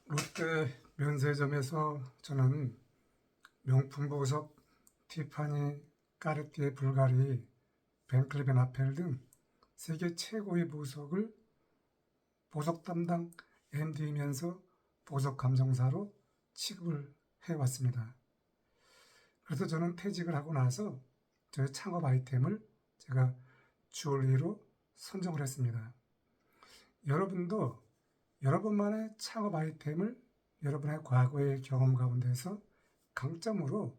롯데 면세점에서 저는 명품 보석, 티파니, 까르띠에, 불가리, 벤클리 베나펠 등 세계 최고의 보석을 보석 담당 MD이면서 보석 감정사로 취급을 해왔습니다. 그래서 저는 퇴직을 하고 나서 저의 창업 아이템을 제가 주얼리로 선정을 했습니다. 여러분도 여러분만의 창업 아이템을 여러분의 과거의 경험 가운데서 강점으로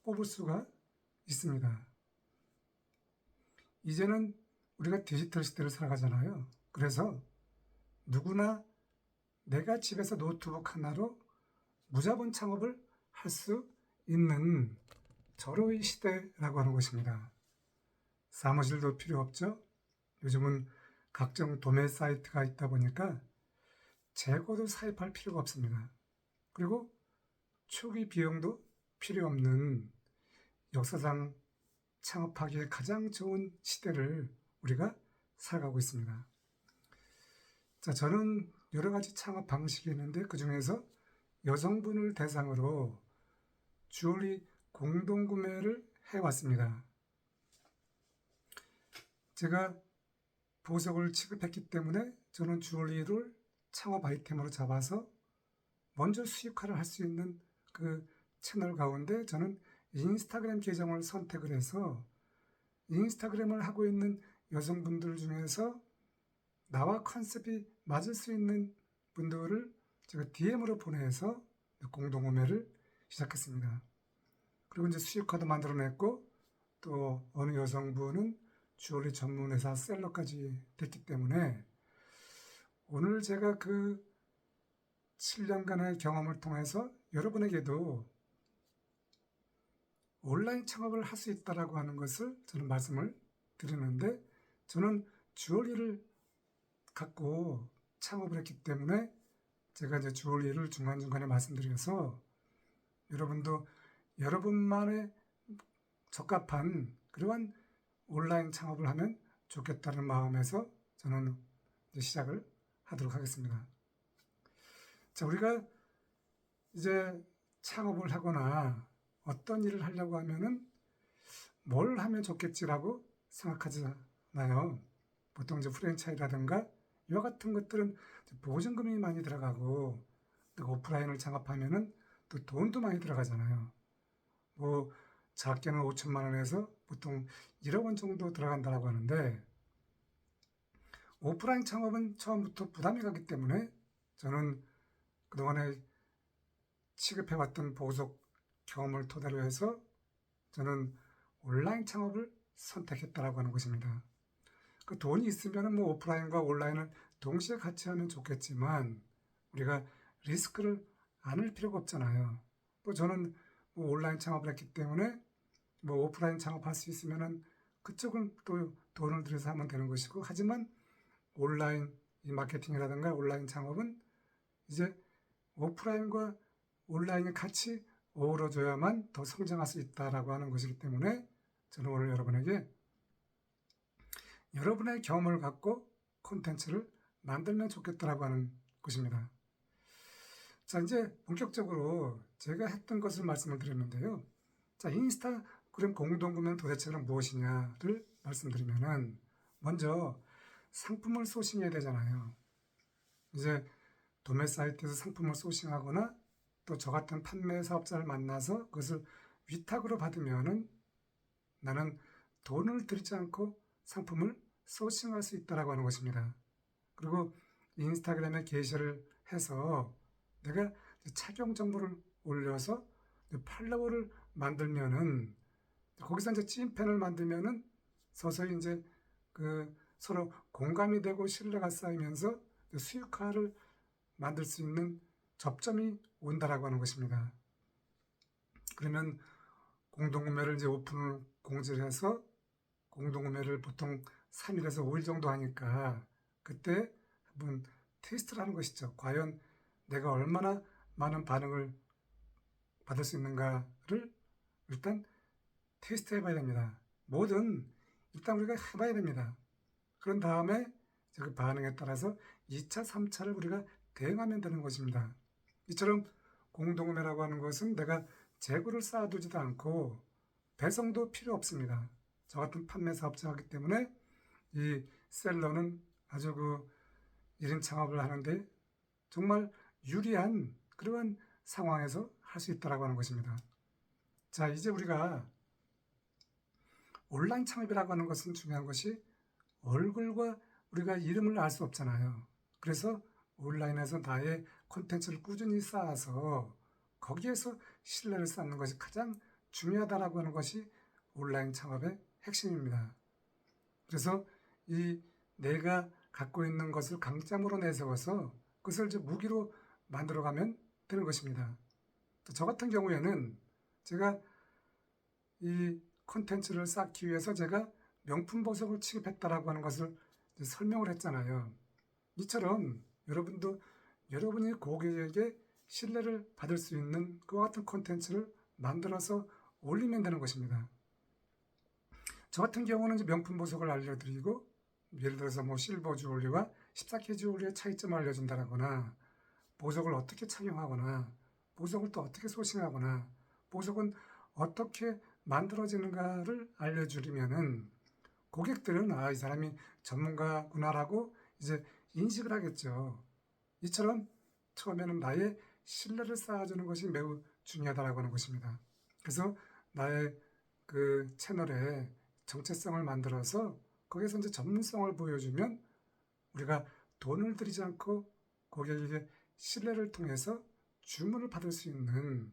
뽑을 수가 있습니다. 이제는 우리가 디지털 시대를 살아가잖아요. 그래서 누구나 내가 집에서 노트북 하나로 무자본 창업을 할 수 있는 절호의 시대라고 하는 것입니다. 사무실도 필요 없죠. 요즘은 각종 도매 사이트가 있다 보니까 재고도 사입할 필요가 없습니다. 그리고 초기 비용도 필요 없는 역사상 창업하기에 가장 좋은 시대를 우리가 살아가고 있습니다. 자, 저는 여러 가지 창업 방식이 있는데 그 중에서 여성분을 대상으로 주얼리 공동구매를 해왔습니다. 제가 보석을 취급했기 때문에 저는 주얼리를 창업 아이템으로 잡아서 먼저 수익화를 할 수 있는 그 채널 가운데 저는 인스타그램 계정을 선택을 해서 인스타그램을 하고 있는 여성분들 중에서 나와 컨셉이 맞을 수 있는 분들을 제가 DM으로 보내서 공동구매를 시작했습니다. 그리고 이제 수익화도 만들어냈고 또 어느 여성분은 주얼리 전문회사 셀러까지 됐기 때문에 오늘 제가 그 7년간의 경험을 통해서 여러분에게도 온라인 창업을 할 수 있다라고 하는 것을 저는 말씀을 드리는데 저는 주얼리를 갖고 창업을 했기 때문에 제가 이제 주얼리를 중간중간에 말씀드려서 여러분도 여러분만의 적합한 그러한 온라인 창업을 하면 좋겠다는 마음에서 저는 이제 시작을 하도록 하겠습니다. 자, 우리가 이제 창업을 하거나 어떤 일을 하려고 하면은 뭘 하면 좋겠지라고 생각하잖아요. 보통 이제 프랜차이즈라든가 이와 같은 것들은 보증금이 많이 들어가고 또 오프라인을 창업하면은 또 돈도 많이 들어가잖아요. 뭐 작게는 5천만 원에서 보통 1억 원 정도 들어간다고 하는데 오프라인 창업은 처음부터 부담이 가기 때문에 저는 그동안에 취급해왔던 보석 경험을 토대로 해서 저는 온라인 창업을 선택했다라고 하는 것입니다. 그 돈이 있으면 뭐 오프라인과 온라인을 동시에 같이 하면 좋겠지만 우리가 리스크를 안을 필요가 없잖아요. 또 저는 뭐 온라인 창업을 했기 때문에 뭐 오프라인 창업할 수 있으면은 그쪽은 또 돈을 들여서 하면 되는 것이고 하지만 온라인 이 마케팅이라든가 온라인 창업은 이제 오프라인과 온라인이 같이 어우러져야만 더 성장할 수 있다라고 하는 것이기 때문에 저는 오늘 여러분에게 여러분의 경험을 갖고 콘텐츠를 만들면 좋겠다라고 하는 것입니다. 자, 이제 본격적으로 제가 했던 것을 말씀을 드렸는데요. 자, 인스타그램 공동구매는 도대체 무엇이냐를 말씀드리면은 먼저 상품을 소싱해야 되잖아요. 이제 도매 사이트에서 상품을 소싱하거나 또 저 같은 판매 사업자를 만나서 그것을 위탁으로 받으면은 나는 돈을 들이지 않고 상품을 소싱할 수 있다라고 하는 것입니다. 그리고 인스타그램에 게시를 해서 내가 착용 정보를 올려서 팔로워를 만들면은 거기서 이제 찐팬을 만들면은 서서히 이제 그 서로 공감이 되고 신뢰가 쌓이면서 수익화를 만들 수 있는 접점이 온다라고 하는 것입니다. 그러면 공동구매를 이제 오픈을 공지를 해서 공동구매를 보통 3일에서 5일 정도 하니까 그때 한번 테스트를 하는 것이죠. 과연 내가 얼마나 많은 반응을 받을 수 있는가를 일단 테스트 해봐야 됩니다. 뭐든 일단 우리가 해봐야 됩니다. 그런 다음에 그 반응에 따라서 2차, 3차를 우리가 대응하면 되는 것입니다. 이처럼 공동구매라고 하는 것은 내가 재고를 쌓아두지도 않고 배송도 필요 없습니다. 저 같은 판매 사업자이기 때문에 이 셀러는 아주 1인 창업을 하는데 정말 유리한 그러한 상황에서 할 수 있다고 하는 것입니다. 자, 이제 우리가 온라인 창업이라고 하는 것은 중요한 것이 얼굴과 우리가 이름을 알 수 없잖아요. 그래서 온라인에서 나의 콘텐츠를 꾸준히 쌓아서 거기에서 신뢰를 쌓는 것이 가장 중요하다라고 하는 것이 온라인 창업의 핵심입니다. 그래서 이 내가 갖고 있는 것을 강점으로 내세워서 그것을 이제 무기로 만들어가면 되는 것입니다. 저 같은 경우에는 제가 이 콘텐츠를 쌓기 위해서 제가 명품 보석을 취급했다라고 하는 것을 설명을 했잖아요. 이처럼 여러분도 여러분이 고객에게 신뢰를 받을 수 있는 그와 같은 콘텐츠를 만들어서 올리면 되는 것입니다. 저 같은 경우는 이제 명품 보석을 알려드리고 예를 들어서 실버 주얼리와 14K 주얼리의 차이점을 알려준다거나 보석을 어떻게 착용하거나 보석을 또 어떻게 소싱하거나 보석은 어떻게 만들어지는가를 알려주려면은 고객들은 이 사람이 전문가구나라고 이제 인식을 하겠죠. 이처럼 처음에는 나의 신뢰를 쌓아주는 것이 매우 중요하다고 하는 것입니다. 그래서 나의 그 채널에 정체성을 만들어서 거기에서 이제 전문성을 보여주면 우리가 돈을 들이지 않고 고객에게 신뢰를 통해서 주문을 받을 수 있는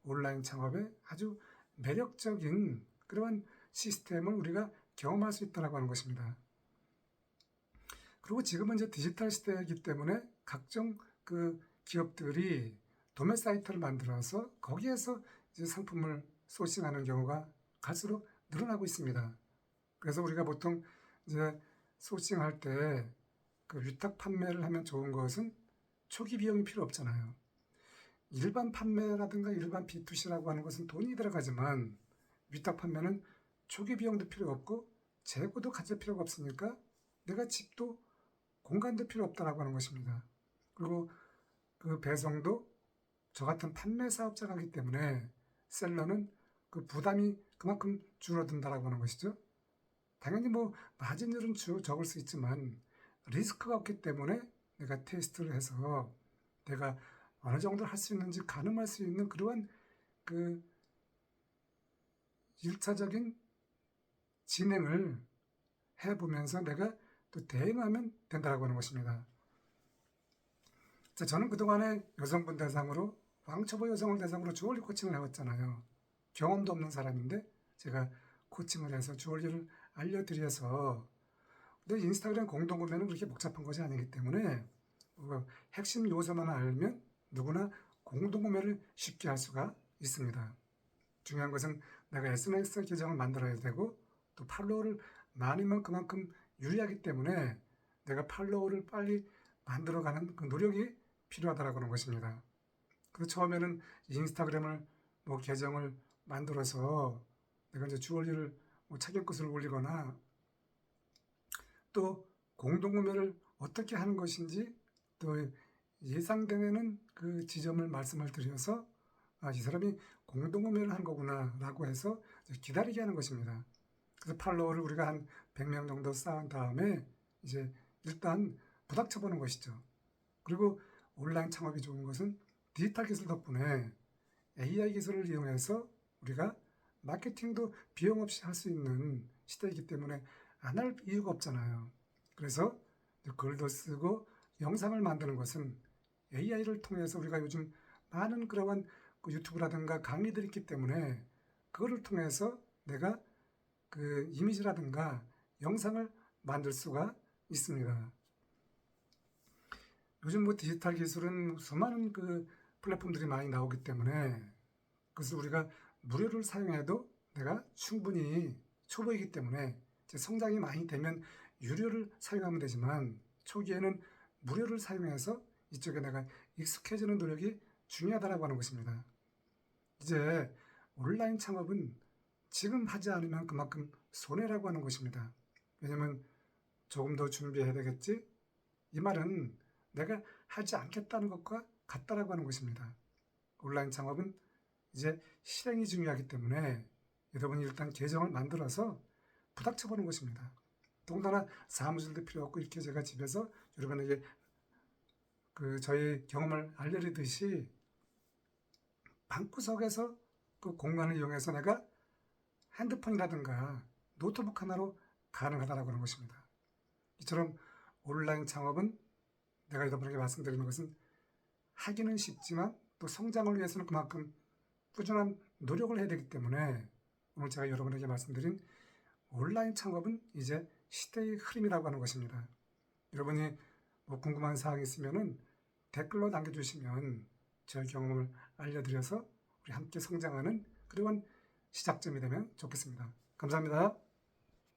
온라인 창업의 아주 매력적인 그러한 시스템을 우리가 경험할 수 있다고 하는 것입니다. 그리고 지금은 이제 디지털 시대이기 때문에 각종 그 기업들이 도매 사이트를 만들어서 거기에서 이제 상품을 소싱하는 경우가 갈수록 늘어나고 있습니다. 그래서 우리가 보통 이제 소싱할 때 그 위탁 판매를 하면 좋은 것은 초기 비용이 필요 없잖아요. 일반 판매라든가 일반 B2C라고 하는 것은 돈이 들어가지만 위탁 판매는 초기 비용도 필요 없고 재고도 가질 필요가 없으니까 내가 집도 공간도 필요 없다라고 하는 것입니다. 그리고 그 배송도 저 같은 판매 사업자가 하기 때문에 셀러는 그 부담이 그만큼 줄어든다라고 하는 것이죠. 당연히 마진율은 적을 수 있지만 리스크가 없기 때문에 내가 테스트를 해서 내가 어느 정도 할 수 있는지 가늠할 수 있는 그러한 그 1차적인 진행을 해보면서 내가 또 대응하면 된다고 하는 것입니다. 자, 저는 그동안에 여성분 대상으로 왕초보 여성을 대상으로 주얼리 코칭을 해왔잖아요. 경험도 없는 사람인데 제가 코칭을 해서 주얼리를 알려드려서 근데 인스타그램 공동구매는 그렇게 복잡한 것이 아니기 때문에 핵심 요소만 알면 누구나 공동구매를 쉽게 할 수가 있습니다. 중요한 것은 내가 SNS 계정을 만들어야 되고 또 팔로워를 많으면 그만큼 유리하기 때문에 내가 팔로워를 빨리 만들어가는 그 노력이 필요하다고 하는 것입니다. 그래서 처음에는 인스타그램을 계정을 만들어서 내가 이제 주얼리를 착용것을 올리거나 또 공동구매를 어떻게 하는 것인지 또 예상되는 그 지점을 말씀을 드려서 이 사람이 공동구매를 한 거구나 라고 해서 기다리게 하는 것입니다. 그래서 팔로워를 우리가 한 100명 정도 쌓은 다음에 이제 일단 부닥쳐보는 것이죠. 그리고 온라인 창업이 좋은 것은 디지털 기술 덕분에 AI 기술을 이용해서 우리가 마케팅도 비용 없이 할 수 있는 시대이기 때문에 안 할 이유가 없잖아요. 그래서 글도 쓰고 영상을 만드는 것은 AI를 통해서 우리가 요즘 많은 그러한 유튜브라든가 강의들이 있기 때문에 그거를 통해서 내가 그 이미지라든가 영상을 만들 수가 있습니다. 요즘 디지털 기술은 수많은 그 플랫폼들이 많이 나오기 때문에 그것을 우리가 무료를 사용해도 내가 충분히 초보이기 때문에 성장이 많이 되면 유료를 사용하면 되지만 초기에는 무료를 사용해서 이쪽에 내가 익숙해지는 노력이 중요하다고 하는 것입니다. 이제 온라인 창업은 지금 하지 않으면 그만큼 손해라고 하는 것입니다. 왜냐하면 조금 더 준비해야 되겠지? 이 말은 내가 하지 않겠다는 것과 같다라고 하는 것입니다. 온라인 창업은 이제 실행이 중요하기 때문에 여러분이 일단 계정을 만들어서 부닥쳐보는 것입니다. 더군다나 사무실도 필요 없고 이렇게 제가 집에서 여러분에게 저희 경험을 알려드리듯이 방구석에서 그 공간을 이용해서 내가 핸드폰이라든가 노트북 하나로 가능하다라고 하는 것입니다. 이처럼 온라인 창업은 내가 여러분에게 말씀드리는 것은 하기는 쉽지만 또 성장을 위해서는 그만큼 꾸준한 노력을 해야 되기 때문에 오늘 제가 여러분에게 말씀드린 온라인 창업은 이제 시대의 흐름이라고 하는 것입니다. 여러분이 뭐 궁금한 사항이 있으면은 댓글로 남겨주시면 저의 경험을 알려드려서 우리 함께 성장하는 그런 시작점이 되면 좋겠습니다. 감사합니다.